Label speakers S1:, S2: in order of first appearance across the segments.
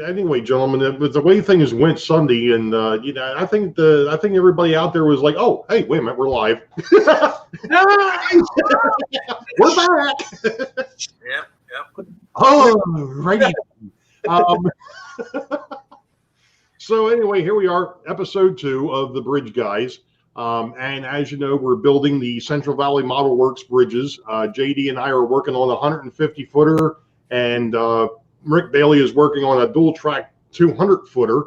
S1: anyway, gentlemen, the way things went Sunday, and I think everybody out there was like, "Oh, hey, wait a minute, we're live. We're back."
S2: Yep.
S1: Oh, righty. So anyway, here we are, episode 2 of the Bridge Guys. And as you know, we're building the Central Valley Model Works bridges. JD and I are working on a 150 footer, and Rick Bailey is working on a dual track 200 footer.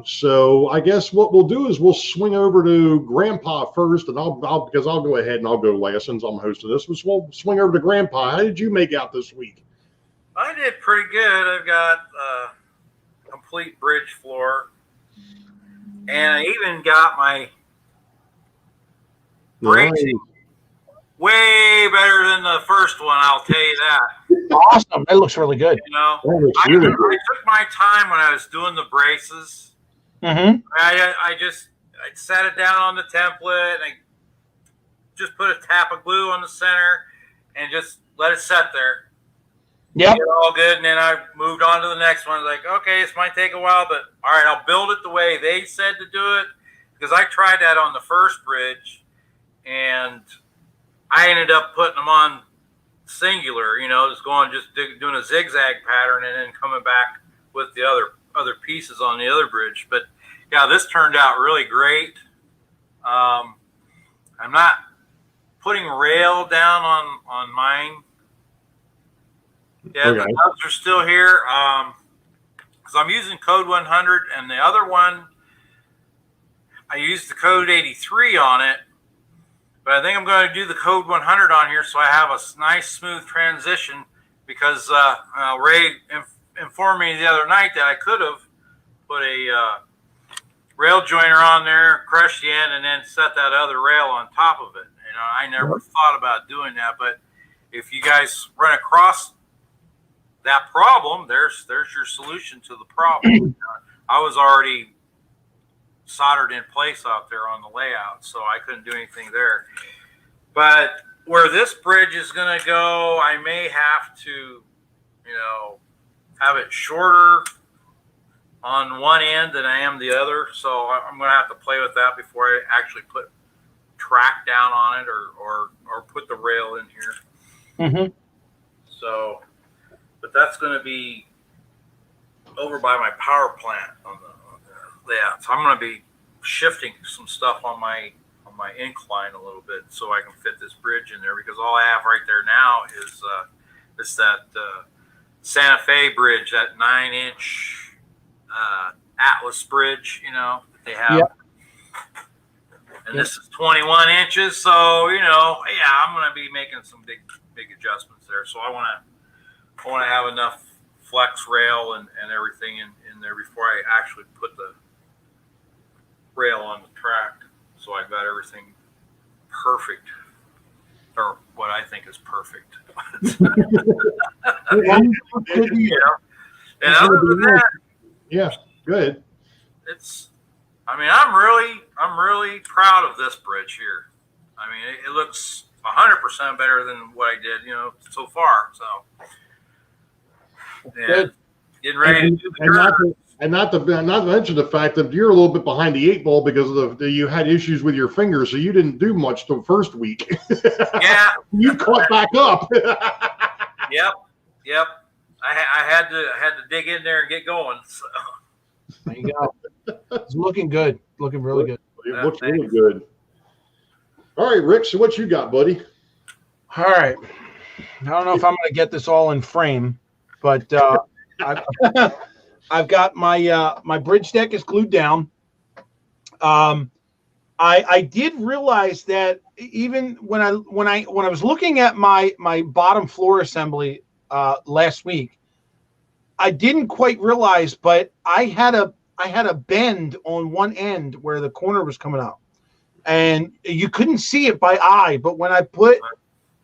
S1: So I guess what we'll do is we'll swing over to Grandpa first, and I'll go ahead and I'll go last since I'm hosting this. We'll swing over to Grandpa. How did you make out this week?
S2: I did pretty good. I've got a complete bridge floor, and I even got my bracing way better than the first one. I'll tell you that.
S3: Awesome! That looks really good.
S2: I took my time when I was doing the braces.
S3: Mm-hmm.
S2: I sat it down on the template, and I just put a tap of glue on the center, and just let it set there.
S3: Yeah,
S2: all good, and then I moved on to the next one. Like, okay, this might take a while, but all right, I'll build it the way they said to do it, because I tried that on the first bridge, and I ended up putting them on singular, just doing a zigzag pattern and then coming back with the other pieces on the other bridge. But yeah, this turned out really great. I'm not putting rail down on mine. Yeah, okay. The nubs are still here because I'm using code 100, and the other one I used the code 83 on it, but I think I'm going to do the code 100 on here so I have a nice smooth transition, because Ray informed me the other night that I could have put a rail joiner on there, crushed the end, and then set that other rail on top of it. I never thought about doing that, but if you guys run across that problem, there's your solution to the problem. I was already soldered in place out there on the layout, so I couldn't do anything there. But where this bridge is going to go, I may have to, have it shorter on one end than I am the other. So I'm going to have to play with that before I actually put track down on it or put the rail in here.
S3: Mm-hmm.
S2: So, but that's going to be over by my power plant on the layout. So I'm going to be shifting some stuff on my incline a little bit so I can fit this bridge in there, because all I have right there now is that Santa Fe bridge, that 9-inch Atlas bridge, that they have. Yep. And this is 21 inches, so I'm going to be making some big adjustments there. So I want to have enough flex rail and everything in there before I actually put the rail on the track. So I've got everything perfect, or what I think is perfect.
S1: And
S2: other than that,
S1: yeah, good.
S2: I'm really proud of this bridge here. I mean, it looks 100% better than what I did, so far. So, yeah, getting ready to do the curve.
S1: And not to mention the fact that you're a little bit behind the 8 ball because of you had issues with your fingers, so you didn't do much the first week.
S2: Yeah,
S1: you caught back up.
S2: Yep. I had to dig in there and get going. So.
S3: There you go. It's looking good. Looking really good.
S1: It looks really good. All right, Rick. So what you got, buddy?
S3: All right. I don't know if I'm going to get this all in frame, but I've got my bridge deck is glued down. I did realize that even when I was looking at my bottom floor assembly last week, I didn't quite realize, but I had a bend on one end where the corner was coming out, and you couldn't see it by eye. But when I put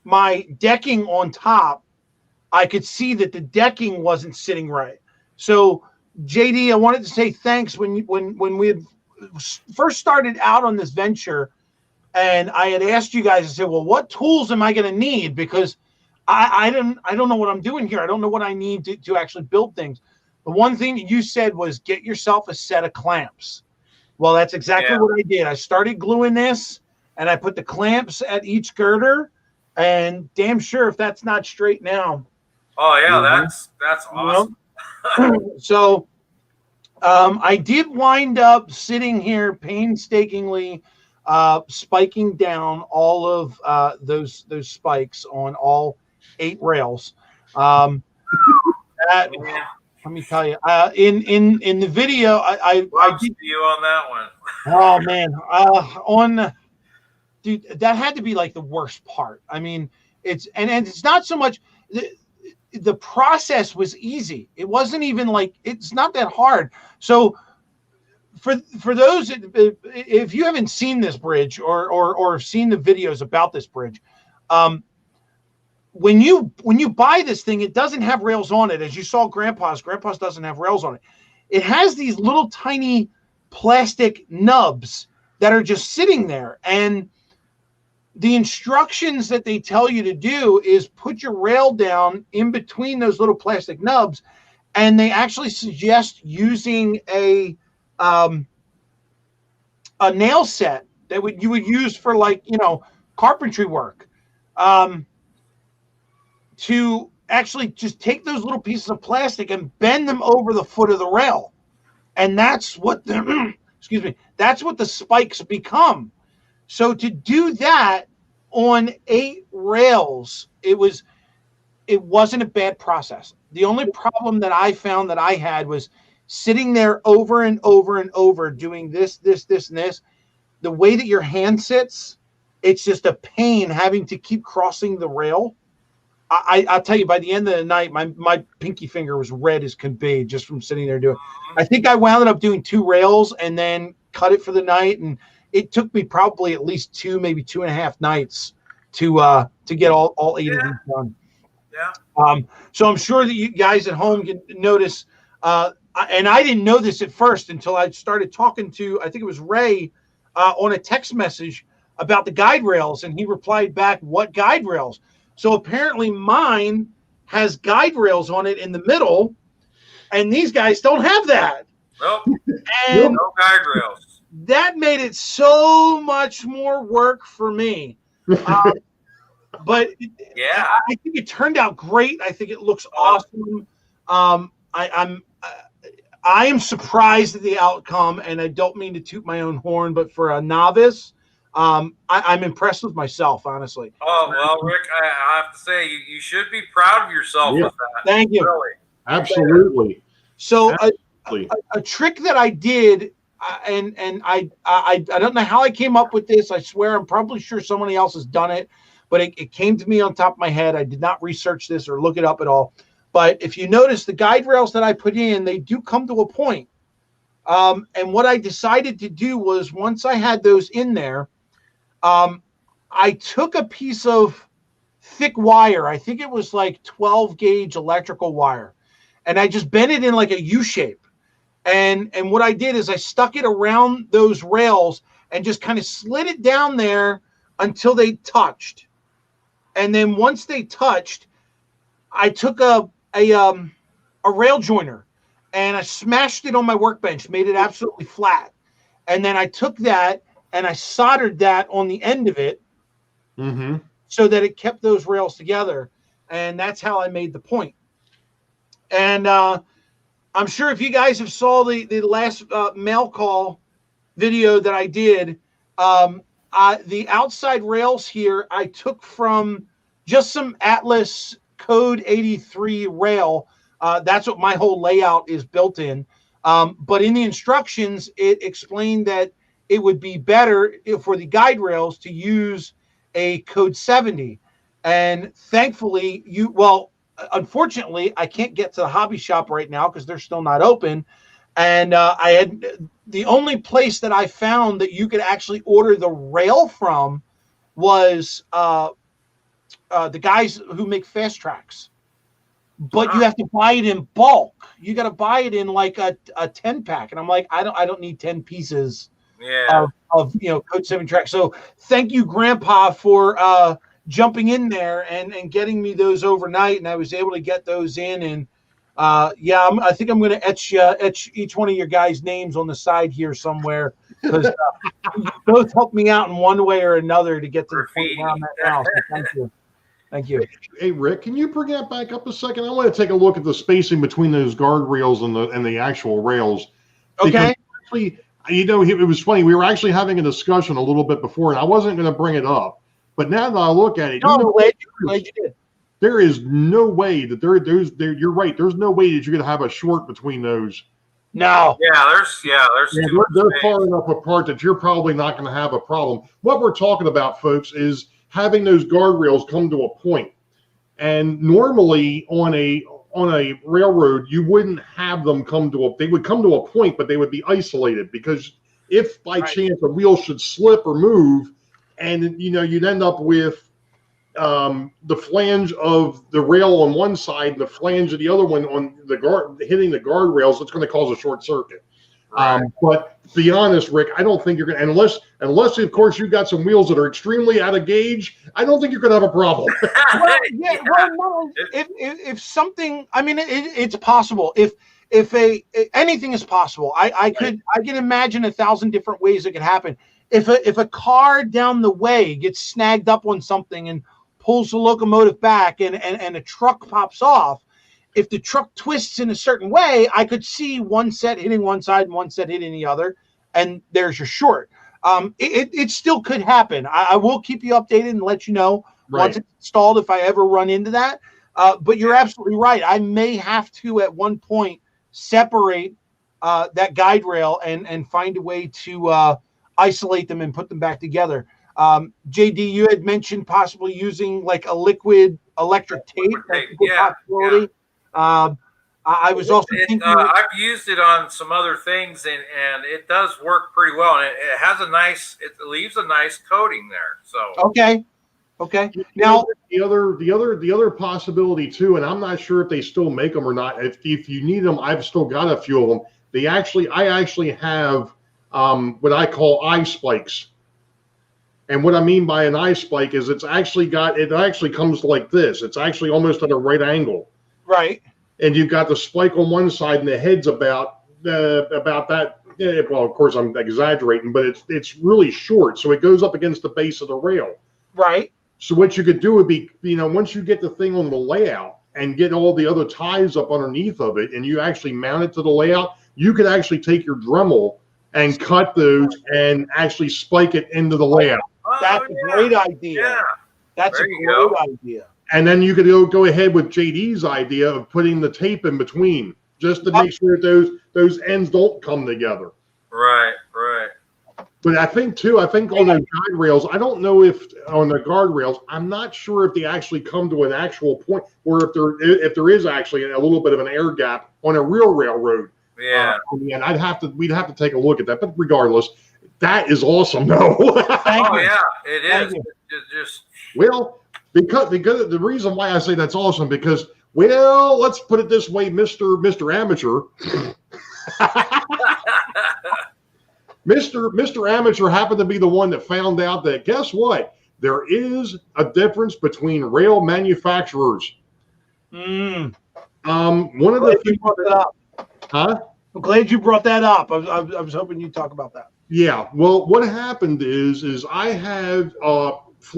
S3: my decking on top, I could see that the decking wasn't sitting right. So JD, I wanted to say thanks when we had first started out on this venture, and I had asked you guys, I said, well, what tools am I going to need? Because I don't know what I'm doing here. I don't know what I need to actually build things. The one thing that you said was get yourself a set of clamps. Well, that's exactly what I did. I started gluing this, and I put the clamps at each girder, and damn sure if that's not straight now.
S2: Oh yeah, that's awesome.
S3: So I did wind up sitting here painstakingly spiking down all of those spikes on all 8 rails. Let me tell you, in the video, I did
S2: you on that one.
S3: Oh man, dude, that had to be like the worst part. I mean, it's not so much the process was easy. It wasn't even like, it's not that hard. So for those, if you haven't seen this bridge or seen the videos about this bridge, when you buy this thing, it doesn't have rails on it. As you saw Grandpa's doesn't have rails on it. It has these little tiny plastic nubs that are just sitting there. And the instructions that they tell you to do is put your rail down in between those little plastic nubs. And they actually suggest using a nail set that you would use for, like, carpentry work, to actually just take those little pieces of plastic and bend them over the foot of the rail. And that's what the that's what the spikes become. So to do that on 8 rails, it wasn't a bad process. The only problem that I found that I had was sitting there over and over and over doing this, and this. The way that your hand sits, it's just a pain having to keep crossing the rail. I'll tell you, by the end of the night, my pinky finger was red as can be just from sitting there doing. I think I wound up doing 2 rails and then cut it for the night, and it took me probably at least 2, maybe 2.5 nights to get all 8 of these done.
S2: Yeah.
S3: So I'm sure that you guys at home can notice, and I didn't know this at first until I started talking to, I think it was Ray, on a text message about the guide rails, and he replied back, "What guide rails?" So apparently mine has guide rails on it in the middle, and these guys don't have that.
S2: Nope.
S3: And
S2: no guide rails.
S3: That made it so much more work for me. But
S2: yeah,
S3: I think it turned out great. I think it looks awesome. I am surprised at the outcome, and I don't mean to toot my own horn, but for a novice, I'm impressed with myself, honestly.
S2: Oh, well, Rick, I have to say, you should be proud of yourself with that.
S3: Thank you.
S2: Really.
S1: Absolutely.
S3: So a trick that I did, and I don't know how I came up with this. I swear I'm probably sure somebody else has done it, but it came to me on top of my head. I did not research this or look it up at all. But if you notice, the guide rails that I put in, they do come to a point. And what I decided to do was, once I had those in there, I took a piece of thick wire. I think it was like 12 gauge electrical wire, and I just bent it in like a U shape. And what I did is I stuck it around those rails and just kind of slid it down there until they touched. And then once they touched, I took a rail joiner and I smashed it on my workbench, made it absolutely flat. And then I took that and I soldered that on the end of it, so that it kept those rails together. And that's how I made the point. And I'm sure if you guys have saw the last mail call video that I did, the outside rails here I took from just some Atlas Code 83 rail. That's what my whole layout is built in. But in the instructions, it explained that it would be better for the guide rails to use a Code 70. And thankfully, unfortunately, I can't get to the hobby shop right now because they're still not open. And I had the only place that I found that you could actually order the rail from was the guys who make Fast Tracks. But you have to buy it in bulk. You got to buy it in like a 10-pack. And I'm like, I don't need 10 pieces of Code 7 tracks. So thank you, Grandpa, for jumping in there and getting me those overnight. And I was able to get those in. And Yeah, I think I'm going to etch each one of your guys' names on the side here somewhere, because you both helped me out in one way or another to get to the point where I'm at now. So thank you. Thank you.
S1: Hey, Rick, can you bring that back up a second? I want to take a look at the spacing between those guardrails and the actual rails.
S3: Okay.
S1: Actually, it was funny. We were actually having a discussion a little bit before, and I wasn't going to bring it up. But now that I look at it,
S3: glad you did.
S1: There is no way that you're right. There's no way that you're going to have a short between those.
S3: No.
S1: They're far enough apart that you're probably not going to have a problem. What we're talking about, folks, is having those guardrails come to a point. And normally on a railroad, you wouldn't have them they would come to a point, but they would be isolated, because if by chance a wheel should slip or move, and you'd end up with the flange of the rail on one side and the flange of the other one on the hitting the guardrails, it's going to cause a short circuit. Right. But to be honest, Rick, I don't think you're going to, unless of course you've got some wheels that are extremely out of gauge, I don't think you're going to have a problem.
S3: If something, I mean, it's possible. If anything is possible, I can imagine 1,000 different ways it could happen. If a car down the way gets snagged up on something and pulls the locomotive back and a truck pops off, if the truck twists in a certain way, I could see one set hitting one side and one set hitting the other, and there's your short. It still could happen. I will keep you updated and let you know once it's installed if I ever run into that. But you're absolutely right. I may have to at one point separate that guide rail and find a way to isolate them and put them back together. JD, you had mentioned possibly using like a liquid electric tape. Possibility. I was also thinking
S2: I've used it on some other things, and it does work pretty well. And it has it leaves a nice coating there. So
S3: okay. Now
S1: the other possibility too, and I'm not sure if they still make them or not. If you need them, I've still got a few of them. I actually have what I call eye spikes. And what I mean by an eye spike is it actually comes like this. It's actually almost at a right angle.
S3: Right.
S1: And you've got the spike on one side and the head's about that. Well, of course I'm exaggerating, but it's really short. So it goes up against the base of the rail.
S3: Right.
S1: So what you could do would be, once you get the thing on the layout and get all the other ties up underneath of it, and you actually mount it to the layout, you could actually take your Dremel and cut those and actually spike it into the layout.
S3: That's a great idea. Yeah. That's a great idea.
S1: And then you could go ahead with JD's idea of putting the tape in between, just to make sure that those ends don't come together.
S2: Right.
S1: But I think on the guide rails, I don't know if on the guardrails, I'm not sure if they actually come to an actual point, or if there is actually a little bit of an air gap on a real railroad.
S2: Yeah.
S1: And we'd have to take a look at that. But regardless, that is awesome, though.
S2: Yeah, it is.
S1: Well, because the reason why I say that's awesome, because, well, let's put it this way, Mr. Amateur. Mr. Amateur happened to be the one that found out that, guess what? There is a difference between rail manufacturers. One of the things. Huh?
S3: I'm glad you brought that up. I was hoping you'd talk about that.
S1: Yeah. Well, what happened is I have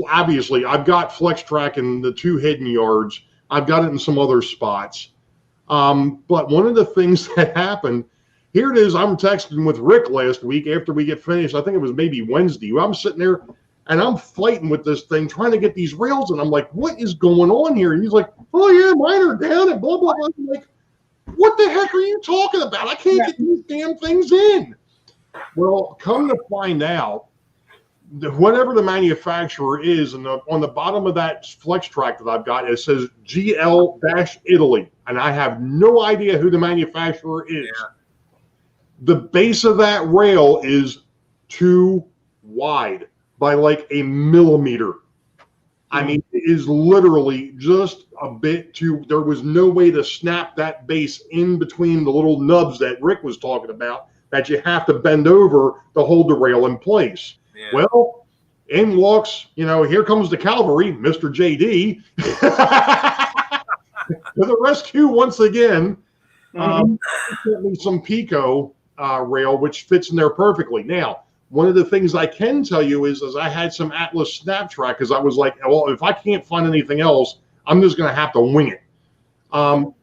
S1: obviously I've got Flex Track in the 2 hidden yards. I've got it in some other spots. But one of the things that happened, here it is. I'm texting with Rick last week after we get finished. I think it was maybe Wednesday. I'm sitting there and I'm fighting with this thing, trying to get these rails. And I'm like, what is going on here? And he's like, oh yeah, mine are down and blah, blah, blah. I'm like, what the heck are you talking about? I can't get these damn things in. Well, come to find out, whatever the manufacturer is, and on the bottom of that Flex Track that I've got, it says GL-Italy, and I have no idea who the manufacturer is. Yeah. The base of that rail is too wide by like a millimeter. I mean, it is literally just a bit too. There was no way to snap that base in between the little nubs that Rick was talking about that you have to bend over to hold the rail in place. Yeah. Well, in walks, here comes the cavalry, Mr. JD, to the rescue once again. Sent me some Pico rail, which fits in there perfectly. Now, one of the things I can tell you is I had some Atlas snap track because I was like, well, if I can't find anything else, I'm just going to have to wing it.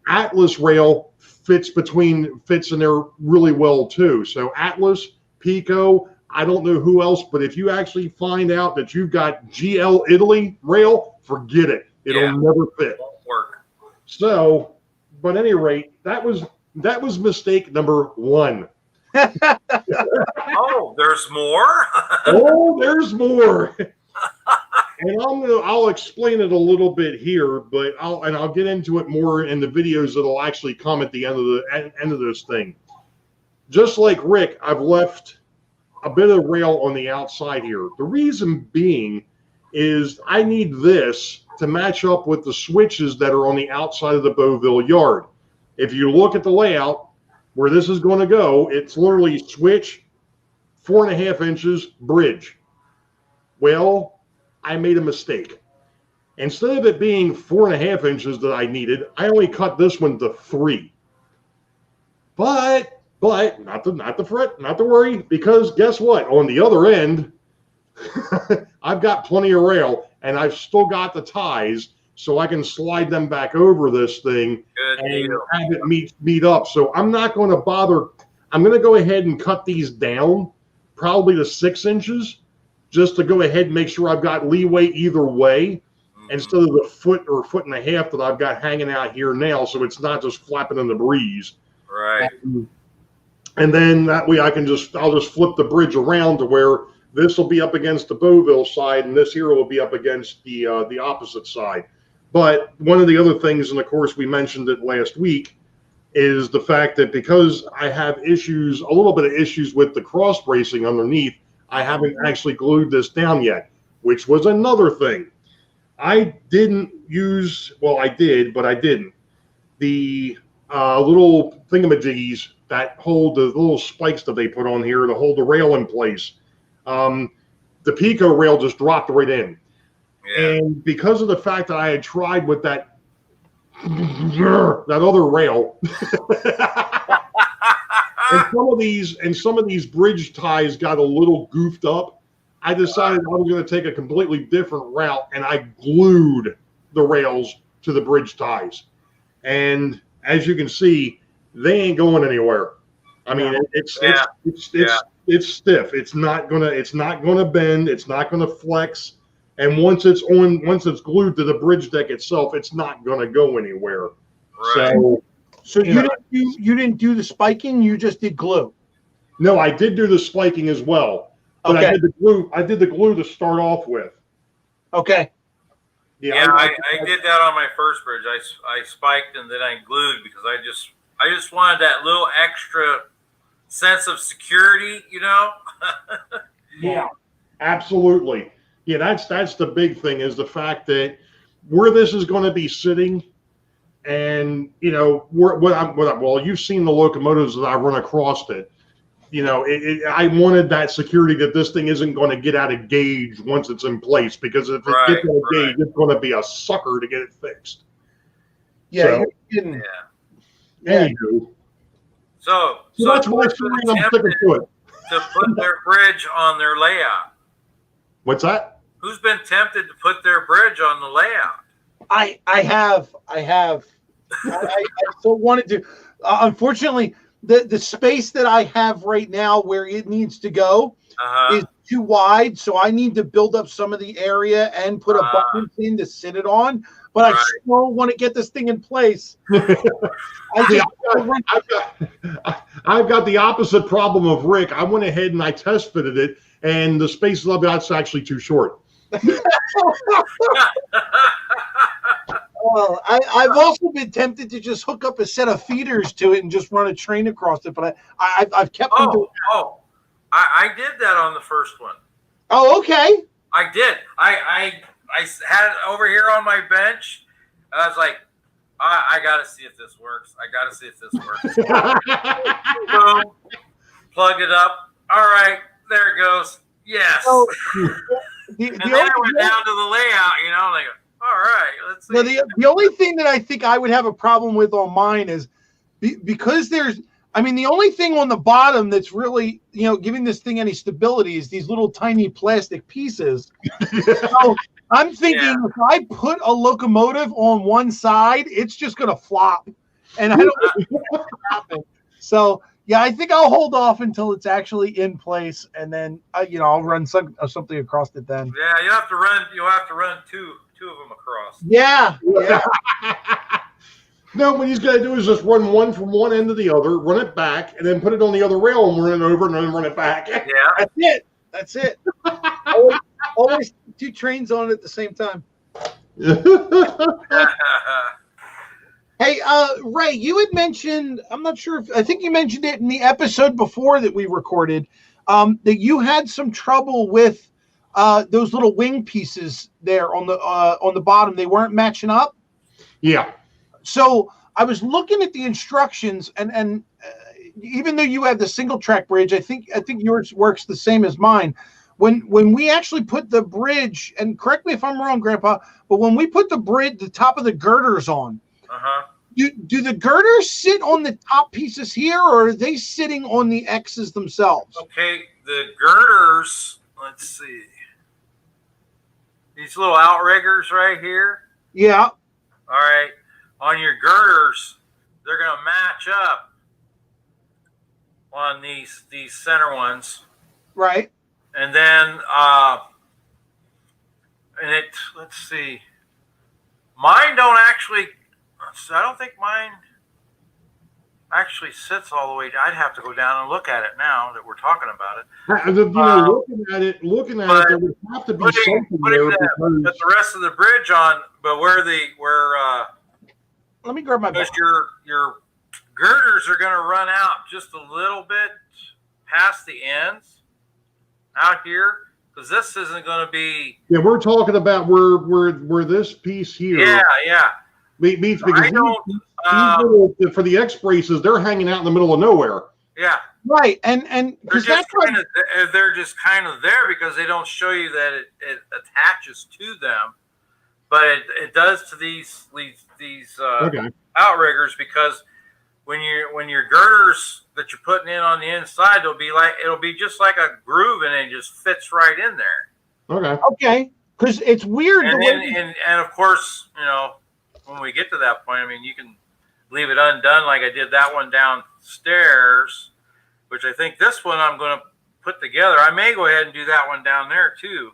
S1: Atlas rail fits in there really well too. So Atlas, Pico, I don't know who else, but if you actually find out that you've got GL Italy rail, forget it. It'll never fit.
S2: Won't work.
S1: So, but at any rate, that was mistake number one.
S2: Oh, there's more.
S1: Oh, there's more. And I'll explain it a little bit here, but I'll get into it more in the videos that'll actually come at the end of this thing. Just like Rick, I've left a bit of rail on the outside here. The reason being is I need this to match up with the switches that are on the outside of the Beauville yard. If you look at the layout where this is going to go, it's literally switch, 4.5 inches, bridge. Well, I made a mistake. Instead of it being 4.5 inches that I needed, I only cut this one to 3. But not to worry, because guess what? On the other end, I've got plenty of rail, and I've still got the ties, so I can slide them back over this thing and have it meet up. So I'm not going to bother. I'm going to go ahead and cut these down, probably to 6 inches, just to go ahead and make sure I've got leeway either way, instead of the foot or foot and a half that I've got hanging out here now, so it's not just flapping in the breeze.
S2: Right.
S1: And then that way I'll just flip the bridge around to where this will be up against the Beauville side, and this here will be up against the opposite side. But one of the other things, and of course we mentioned it last week, is the fact that because I have a little bit of issues with the cross bracing underneath, I haven't actually glued this down yet, which was another thing. I didn't use, well, I did, but I didn't. The little thingamajiggies that hold the little spikes that they put on here to hold the rail in place. The Pico rail just dropped right in. Yeah. And because of the fact that I had tried with that other rail, and some of these bridge ties got a little goofed up, I decided I was going to take a completely different route, and I glued the rails to the bridge ties. And as you can see, they ain't going anywhere. I mean, it's stiff. It's not gonna bend. It's not gonna flex. And once it's glued to the bridge deck itself, it's not gonna go anywhere.
S2: Right.
S3: So you didn't do the spiking. You just did glue.
S1: No, I did do the spiking as well, but okay. I did the glue to start off with.
S3: Okay.
S2: Yeah, I did that on my first bridge. I spiked and then I glued because I just wanted that little extra sense of security, you know?
S1: Yeah, absolutely. Yeah, that's the big thing, is the fact that where this is going to be sitting, and you know, well, you've seen the locomotives that I run across it. You know, I wanted that security that this thing isn't going to get out of gauge once it's in place, because if it gets out of gauge, it's going to be a sucker to get it fixed.
S3: Yeah.
S1: Anywho.
S2: So
S1: that's why I'm sticking to it.
S2: To put their bridge on their layout.
S1: What's that?
S2: Who's been tempted to put their bridge on the layout?
S3: I have. I still wanted to. Unfortunately, the space that I have right now where it needs to go is too wide, so I need to build up some of the area and put a button in to sit it on. But I still want to get this thing in place.
S1: I've got the opposite problem of Rick. I went ahead and I test fitted it, and the space of that's actually too short.
S3: Well, I've also been tempted to just hook up a set of feeders to it and just run a train across it, but I've kept them doing that.
S2: I did that on the first one.
S3: Oh, okay.
S2: I did. I had it over here on my bench. And I was like, I got to see if this works. Boom. Plugged it up. All right. There it goes. Yes. So, and then I went down to the layout, you know, like, all right, let's see.
S3: The only thing that I think I would have a problem with on mine is because there's, I mean, the only thing on the bottom that's really, giving this thing any stability is these little tiny plastic pieces. So I'm thinking if I put a locomotive on one side, it's just going to flop. And I don't know what's going to happen. So, yeah, I think I'll hold off until it's actually in place, and then I'll run something across it then.
S2: Yeah, you'll have to run two of them across.
S3: Yeah.
S1: No, what he's got to do is just run one from one end to the other, run it back, and then put it on the other rail and run it over and then run it back.
S2: Yeah,
S3: that's it. Always two trains on at the same time. Hey, Ray, you had mentioned, I'm not sure I think you mentioned it in the episode before that we recorded, that you had some trouble with those little wing pieces there on the bottom. They weren't matching up.
S1: Yeah.
S3: So I was looking at the instructions, and even though you have the single track bridge, I think yours works the same as mine. When we actually put the bridge, and correct me if I'm wrong, Grandpa, but when we put the top of the girders on, do the girders sit on the top pieces here, or are they sitting on the X's themselves?
S2: Okay, the girders, let's see. These little outriggers right here.
S3: Yeah.
S2: All right. On your girders, they're going to match up on these center ones.
S3: Right.
S2: And then, let's see. Mine don't actually, I don't think mine actually sits all the way down. I'd have to go down and look at it now that we're talking about it.
S1: Looking at it, there would have to be something there.
S2: Put the rest of the bridge on, but
S3: let me grab my book.
S2: Your girders are going to run out just a little bit past the ends out here, because this isn't going to be.
S1: Yeah, we're talking about where this piece here.
S2: Yeah.
S1: Means because for the X braces, they're hanging out in the middle of nowhere.
S2: Yeah.
S3: Right, and because
S2: they're just kind of there because they don't show you that it attaches to them, but it does to these outriggers, because when your girders that you're putting in on the inside, it'll be just like a groove, and it just fits right in there.
S3: Okay, because it's weird.
S2: And of course, when we get to that point, I mean, you can leave it undone like I did that one downstairs, which I think this one I'm going to put together. I may go ahead and do that one down there too.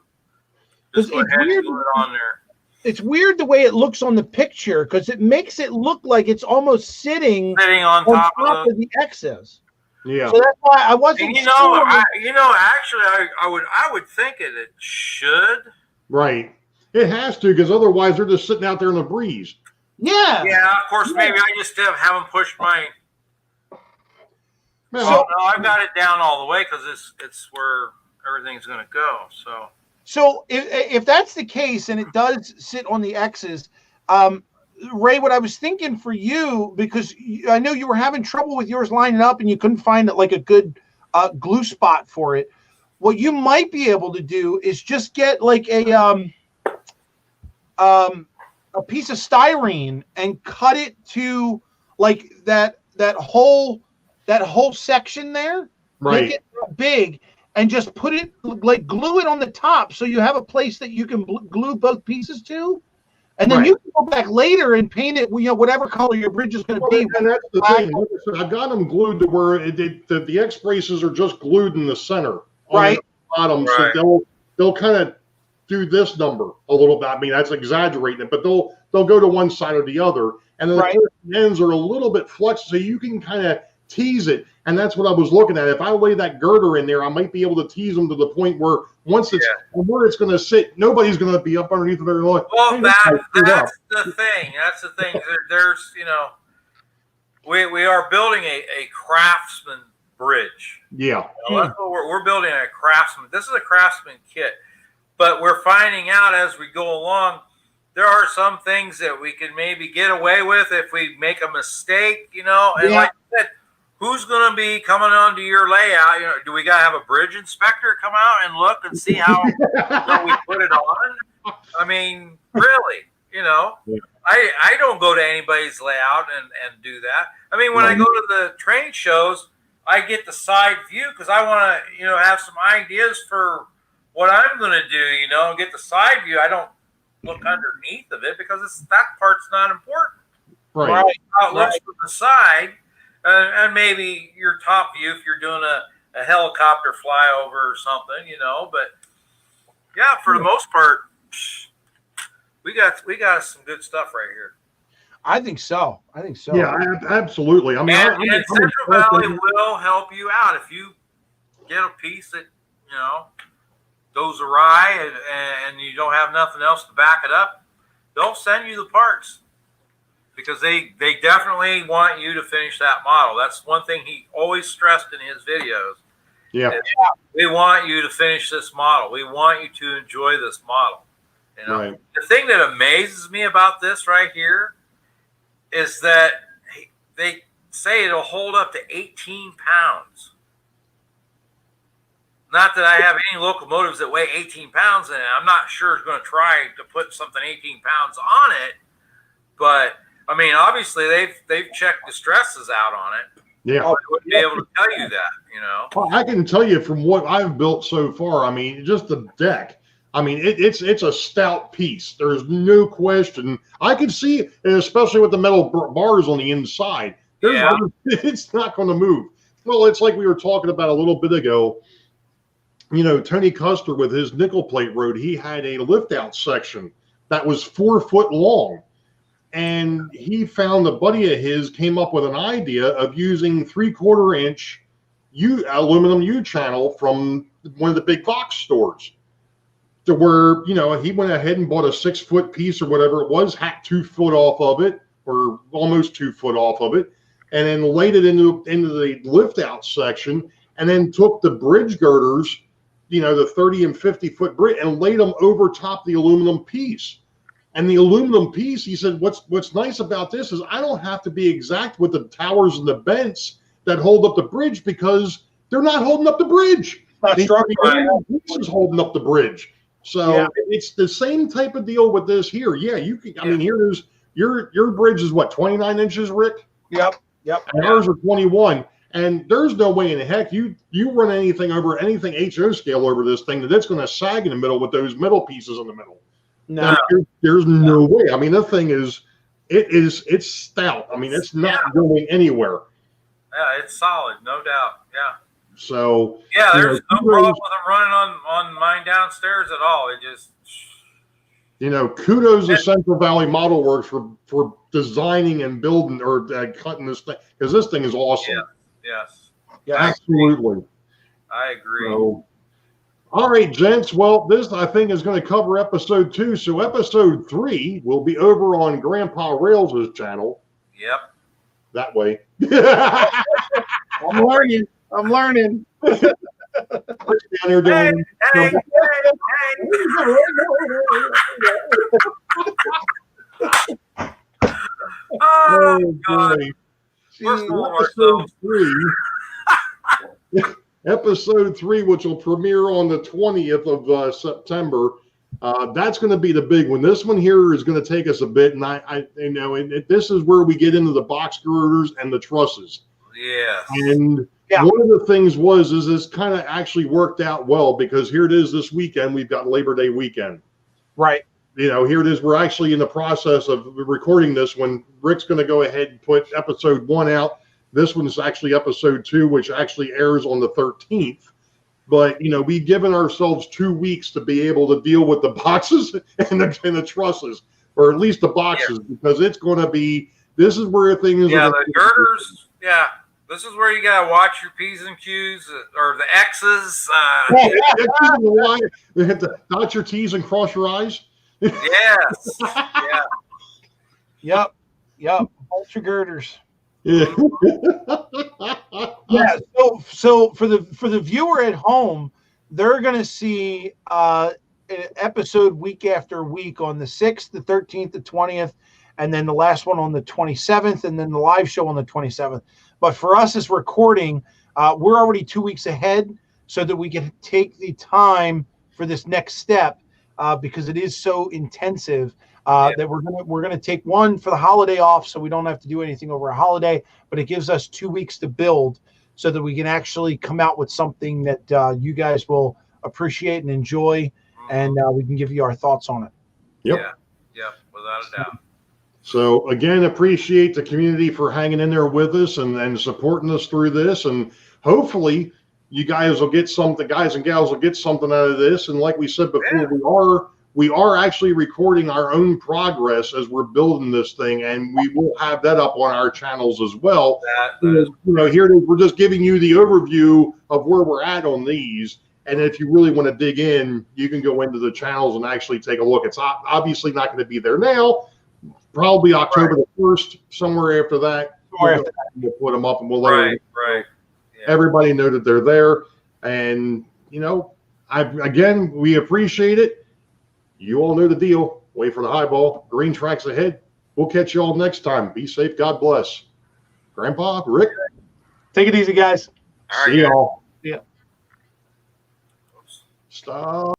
S2: Just go ahead and glue it on there.
S3: It's weird the way it looks on the picture, because it makes it look like it's almost sitting
S2: on top
S3: of the X's.
S1: Yeah.
S3: So that's why I wasn't.
S2: Actually, I would think it should.
S1: Right. It has to, because otherwise they're just sitting out there in the breeze.
S3: Yeah.
S2: Yeah. Of course, maybe I just haven't pushed my.
S1: Man,
S2: no, I've got it down all the way because it's where everything's going to go.
S3: So if that's the case, and it does sit on the X's, Ray, what I was thinking for you, because I know you were having trouble with yours lining up and you couldn't find like a good glue spot for it. What you might be able to do is just get like a piece of styrene and cut it to like that whole section there.
S1: Right.
S3: Make it big. And just put it, like glue it on the top, so you have a place that you can glue both pieces to, and then you can go back later and paint it, whatever color your bridge is going to be.
S1: And that's the thing. Like I said, I've got them glued to where the X braces are just glued in the center,
S3: right?
S1: On the bottom, so they'll kind of do this number a little bit. I mean, that's exaggerating it, but they'll go to one side or the other, and then the ends are a little bit flexed, so you can kind of tease it. And that's what I was looking at. If I lay that girder in there, I might be able to tease them to the point where once it's where it's going to sit, nobody's going to be up underneath of it. Well,
S2: that's the thing. That's the thing. There's, we are building a craftsman bridge.
S1: Yeah.
S2: That's what we're building a craftsman. This is a craftsman kit, but we're finding out as we go along, there are some things that we can maybe get away with if we make a mistake, and like I said, who's going to be coming onto your layout? Do we got to have a bridge inspector come out and look and see how we put it on? I mean, really? You know,
S1: Yeah.
S2: I don't go to anybody's layout and do that. I mean, when I go to the train shows, I get the side view because I want to, have some ideas for what I'm going to do, and get the side view. I don't look underneath of it because that part's not important.
S1: Right.
S2: How it looks from the side, and maybe your top view if you're doing a helicopter flyover or something, but yeah, for the most part, we got some good stuff right here.
S3: I think so.
S1: Yeah, absolutely. I mean,
S2: and Central Valley will help you out if you get a piece that goes awry and you don't have nothing else to back it up. They'll send you the parts because they definitely want you to finish that model. That's one thing he always stressed in his videos.
S1: Yeah,
S2: we want you to finish this model. We want you to enjoy this model.
S1: Right.
S2: The thing that amazes me about this right here is that they say it'll hold up to 18 pounds. Not that I have any locomotives that weigh 18 pounds in it. I'm not sure it's going to try to put something 18 pounds on it, but I mean, obviously they've checked the stresses out on it.
S1: Yeah,
S2: I wouldn't be able to tell you that.
S1: Well, I can tell you from what I've built so far. I mean, just the deck. I mean, it's a stout piece. There's no question. I can see, especially with the metal bars on the inside, it's not going to move. Well, it's like we were talking about a little bit ago. Tony Custer with his nickel plate road, he had a lift out section that was 4 foot long. And he found a buddy of his came up with an idea of using 3/4 inch aluminum U-channel from one of the big box stores. To where, he went ahead and bought a 6 foot piece or whatever it was, hacked 2 foot off of it, or almost 2 foot off of it, and then laid it into the lift out section, and then took the bridge girders, the 30 and 50 foot bridge, and laid them over top the aluminum piece. And the aluminum piece, he said, what's nice about this is I don't have to be exact with the towers and the bents that hold up the bridge because they're not holding up the bridge. The piece is holding up the bridge. So it's the same type of deal with this here. Yeah, you can. I mean, here's your bridge is what, 29 inches, Rick?
S3: Yep.
S1: And ours are 21. And there's no way in the heck you run anything HO scale over this thing that it's going to sag in the middle with those metal pieces in the middle.
S3: No,
S1: there's no way. I mean, the thing it's stout. I mean, it's not going anywhere.
S2: Yeah, it's solid, no doubt. Yeah.
S1: So
S2: there's no problem with them running on mine downstairs at all. It just
S1: kudos to Central Valley Model Works for designing and building or cutting this thing, because this thing is awesome.
S2: Yes.
S1: Yeah, absolutely.
S2: I agree.
S1: So, all right, gents. Well, this I think is going to cover episode 2. So episode 3 will be over on Grandpa Rails' channel.
S2: Yep.
S1: That way.
S3: I'm learning.
S1: Down here doing
S2: Hey. Oh, God.
S1: Episode 3, which will premiere on the 20th of September. That's going to be the big one. This one here is going to take us a bit, and this is where we get into the box girders and the trusses.
S2: Yes.
S1: And one of the things is this kind of actually worked out well, because here it is this weekend. We've got Labor Day weekend.
S3: Right.
S1: Here it is. We're actually in the process of recording this when Rick's going to go ahead and put episode 1 out. This one's actually episode 2, which actually airs on the 13th. But, we've given ourselves 2 weeks to be able to deal with the boxes and the trusses, or at least the boxes, because it's going to be, this is where things
S2: are. The girders, this is where you got to watch your P's and Q's, or the X's.
S1: You have to dot your T's and cross your I's.
S2: Yes.
S3: Yep. Hold your girders.
S1: Yeah.
S3: So for the viewer at home, they're going to see an episode week after week on the 6th, the 13th, the 20th, and then the last one on the 27th, and then the live show on the 27th. But for us as recording, we're already 2 weeks ahead, so that we can take the time for this next step, because it is so intensive. that we're gonna take one for the holiday off, so we don't have to do anything over a holiday. But it gives us 2 weeks to build, so that we can actually come out with something that you guys will appreciate and enjoy, and we can give you our thoughts on it.
S1: Yep.
S2: Yeah, without a doubt.
S1: So again, appreciate the community for hanging in there with us and supporting us through this, and hopefully you guys will get something, guys and gals will get something out of this. And like we said before, we are actually recording our own progress as we're building this thing, and we will have that up on our channels as well. Here we're just giving you the overview of where we're at on these. And if you really want to dig in, you can go into the channels and actually take a look. It's obviously not going to be there now. Probably October the 1st, somewhere after that. We'll put them up and we'll let everybody know that they're there. And, again, we appreciate it. You all know the deal. Wait for the highball. Green tracks ahead. We'll catch you all next time. Be safe. God bless. Grandpa, Rick.
S3: Take it easy, guys.
S1: See y'all.
S3: Yeah.
S1: Stop.